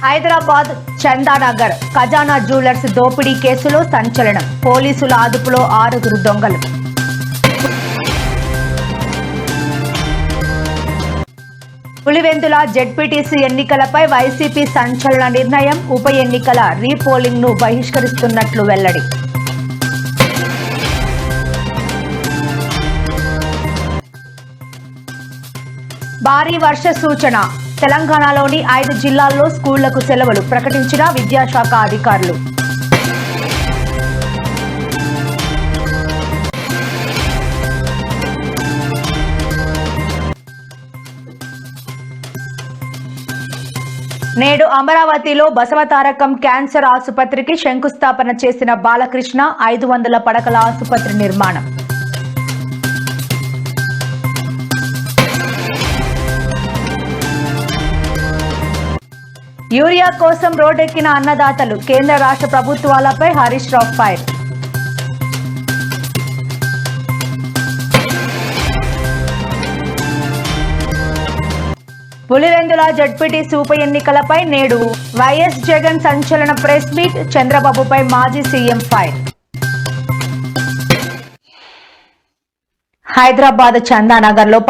హైదరాబాద్ చందానగర్ ఖజానా జ్యువెలర్స్ దోపిడీ కేసులో సంచలనం. పోలీసుల అదుపులో 6 దొంగలు. పులివెందుల జెడ్పీటీసీ ఎన్నికలపై వైసీపీ సంచలన నిర్ణయం. ఉప ఎన్నికల రీపోలింగ్ ను బహిష్కరిస్తున్నట్లు వెల్లడి. భారీ వర్ష సూచన. తెలంగాణలోని 5 జిల్లాల్లో స్కూళ్లకు సెలవులు ప్రకటించిన విద్యాశాఖ అధికారులు. నేడు అమరావతిలో బసవతారకం క్యాన్సర్ ఆసుపత్రికి శంకుస్థాపన చేసిన బాలకృష్ణ. 500 పడకల ఆసుపత్రి నిర్మాణం. యూరియా కోసం రోడ్డెక్కిన అన్నదాతలు. కేంద్ర రాష్ట్ర ప్రభుత్వాలపై హరీష్ రావు ఫైర్. పులివెందుల జెడ్పీటీసీ ఉప ఎన్నికలపై నేడు వైఎస్ జగన్ సంచలన ప్రెస్ మీట్. చంద్రబాబుపై మాజీ సీఎం ఫైర్. హైదరాబాద్ చందానగర్ లో